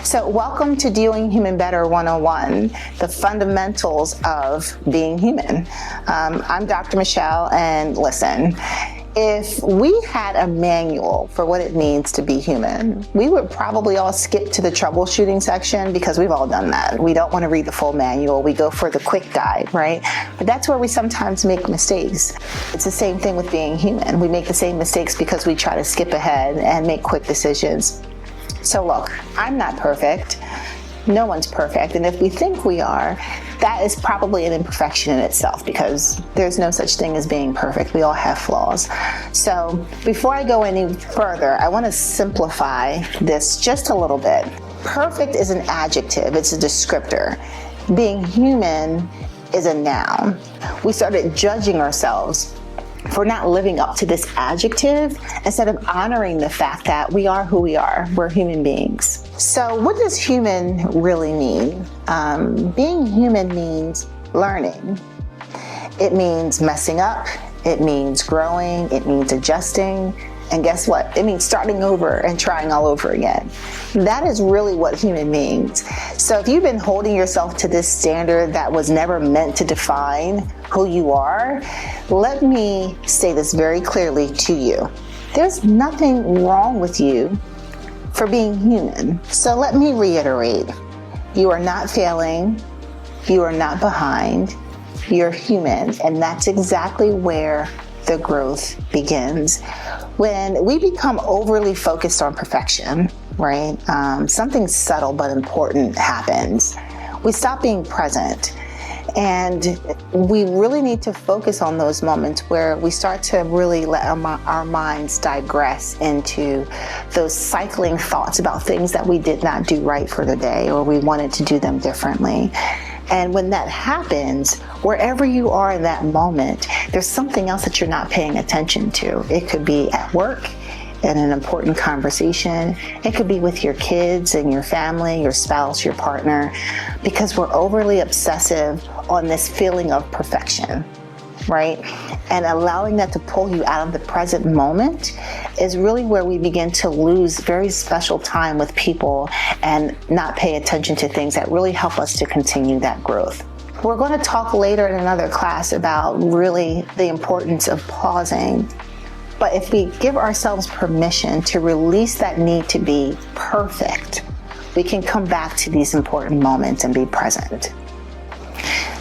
So welcome to Doing Human Better 101, the fundamentals of being human. I'm Dr. Michelle, and listen, if we had a manual for what it means to be human, we would probably all skip to the troubleshooting section because we've all done that. We don't want to read the full manual. We go for the quick guide, right? But that's where we sometimes make mistakes. It's the same thing with being human. We make the same mistakes because we try to skip ahead and make quick decisions. So look, I'm not perfect. No one's perfect. And if we think we are, that is probably an imperfection in itself because there's no such thing as being perfect. We all have flaws. So before I go any further, I want to simplify this just a little bit. Perfect is an adjective. It's a descriptor. Being human is a noun. We started judging ourselves for not living up to this adjective instead of honoring the fact that we are who we are. We're human beings. So what does human really mean? Being human means learning. It means messing up. It means growing. It means adjusting. And guess what? It means starting over and trying all over again. That is really what human means. So if you've been holding yourself to this standard that was never meant to define who you are, let me say this very clearly to you. There's nothing wrong with you for being human. So let me reiterate. You are not failing. You are not behind. You're human. And that's exactly where the growth begins. When we become overly focused on perfection, right? Something subtle but important happens. We stop being present. And we really need to focus on those moments where we start to really let our minds digress into those cycling thoughts about things that we did not do right for the day or we wanted to do them differently. And when that happens, wherever you are in that moment, there's something else that you're not paying attention to. It could be at work, in an important conversation. It could be with your kids and your family, your spouse, your partner, because we're overly obsessive on this feeling of perfection, right? And allowing that to pull you out of the present moment is really where we begin to lose very special time with people and not pay attention to things that really help us to continue that growth. We're going to talk later in another class about really the importance of pausing. But if we give ourselves permission to release that need to be perfect, we can come back to these important moments and be present.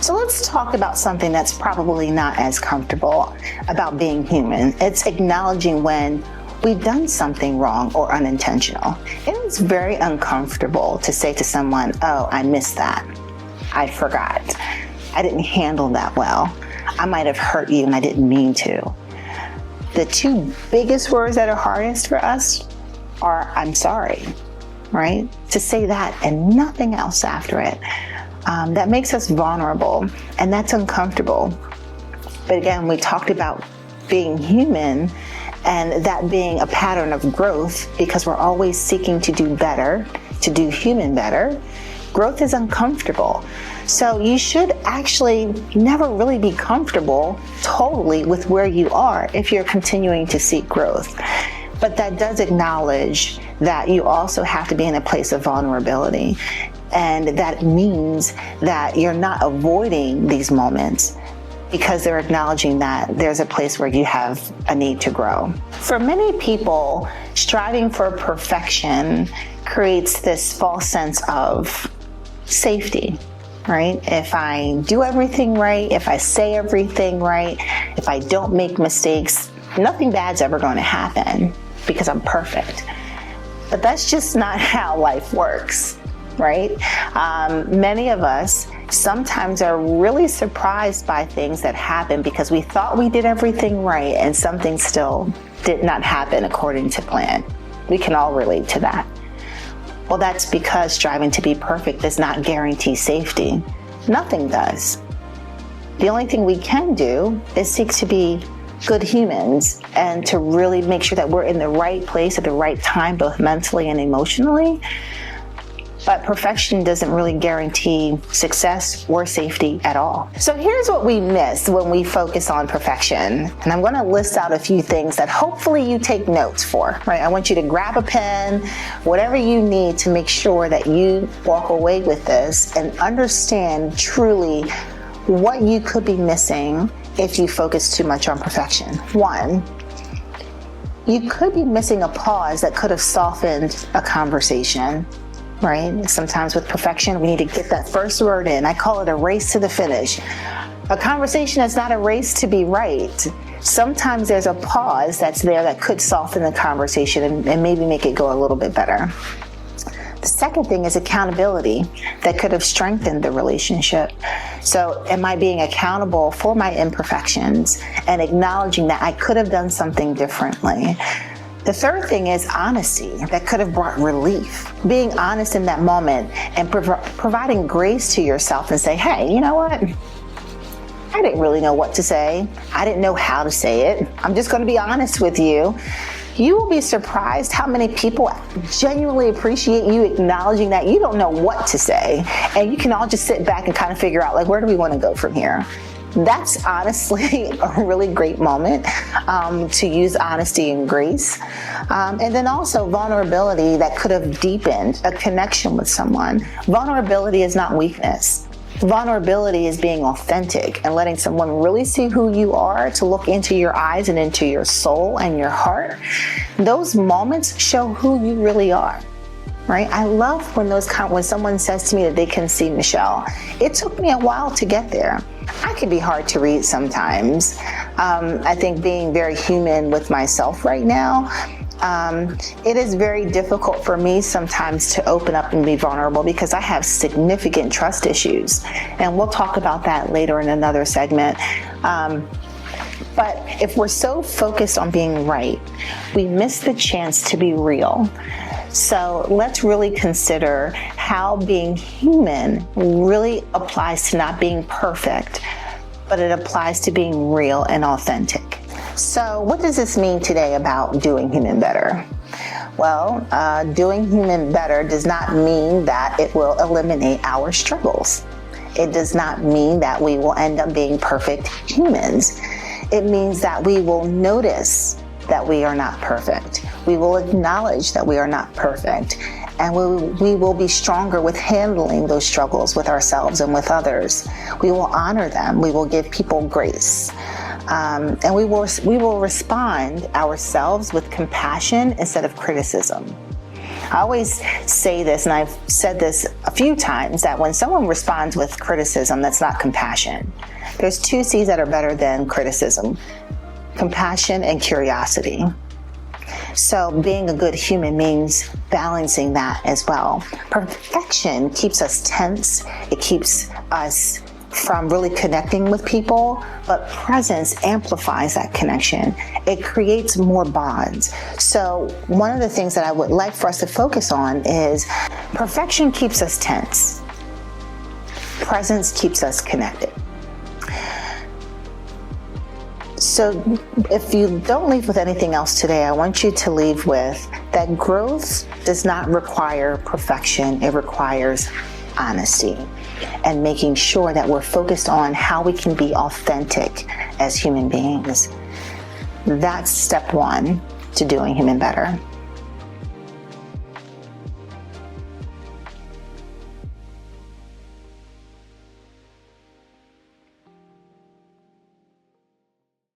So let's talk about something that's probably not as comfortable about being human. It's acknowledging when we've done something wrong or unintentional. It is very uncomfortable to say to someone, "Oh, I missed that. I forgot. I didn't handle that well. I might have hurt you and I didn't mean to." The two biggest words that are hardest for us are, "I'm sorry," right? To say that and nothing else after it. That makes us vulnerable, and that's uncomfortable. But again, we talked about being human and that being a pattern of growth because we're always seeking to do better, to do human better. Growth is uncomfortable. So you should actually never really be comfortable totally with where you are if you're continuing to seek growth. But that does acknowledge that you also have to be in a place of vulnerability. And that means that you're not avoiding these moments because they're acknowledging that there's a place where you have a need to grow. For many people, striving for perfection creates this false sense of safety, right? If I do everything right, if I say everything right, if I don't make mistakes, nothing bad's ever going to happen because I'm perfect. But that's just not how life works, right? Many of us sometimes are really surprised by things that happen because we thought we did everything right and something still did not happen according to plan. We can all relate to that. Well, that's because striving to be perfect does not guarantee safety. Nothing does. The only thing we can do is seek to be good humans and to really make sure that we're in the right place at the right time, both mentally and emotionally, but perfection doesn't really guarantee success or safety at all. So here's what we miss when we focus on perfection. And I'm going to list out a few things that hopefully you take notes for, right? I want you to grab a pen, whatever you need to make sure that you walk away with this and understand truly what you could be missing if you focus too much on perfection. One, you could be missing a pause that could have softened a conversation, right? Sometimes with perfection, we need to get that first word in. I call it a race to the finish. A conversation is not a race to be right. Sometimes there's a pause that's there that could soften the conversation and maybe make it go a little bit better. The second thing is accountability that could have strengthened the relationship. So am I being accountable for my imperfections and acknowledging that I could have done something differently? The third thing is honesty that could have brought relief. Being honest in that moment and providing grace to yourself and say, hey, you know what? I didn't really know what to say. I didn't know how to say it. I'm just going to be honest with you. You will be surprised how many people genuinely appreciate you acknowledging that you don't know what to say. And you can all just sit back and kind of figure out, like, where do we want to go from here? That's honestly a really great moment to use honesty and grace. And then also vulnerability that could have deepened a connection with someone. Vulnerability is not weakness. Vulnerability is being authentic and letting someone really see who you are, to look into your eyes and into your soul and your heart. Those moments show who you really are, right? I love when someone says to me that they can see Michelle. It took me a while to get there. I can be hard to read sometimes. I think being very human with myself right now, it is very difficult for me sometimes to open up and be vulnerable because I have significant trust issues. And we'll talk about that later in another segment. But if we're so focused on being right, we miss the chance to be real. So let's really consider how being human really applies to not being perfect, but it applies to being real and authentic. So what does this mean today about doing human better? Well, doing human better does not mean that it will eliminate our struggles. It does not mean that we will end up being perfect humans. It means that we will notice that we are not perfect. We will acknowledge that we are not perfect. And we will be stronger with handling those struggles with ourselves and with others. We will honor them. We will give people grace. And we will respond ourselves with compassion instead of criticism. I always say this, and I've said this a few times, that when someone responds with criticism, that's not compassion. There's two C's that are better than criticism: compassion and curiosity. So being a good human means balancing that as well. Perfection keeps us tense. It keeps us from really connecting with people, but presence amplifies that connection. It creates more bonds. So one of the things that I would like for us to focus on is perfection keeps us tense. Presence keeps us connected. So if you don't leave with anything else today, I want you to leave with that growth does not require perfection. It requires honesty and making sure that we're focused on how we can be authentic as human beings. That's step one to doing human better.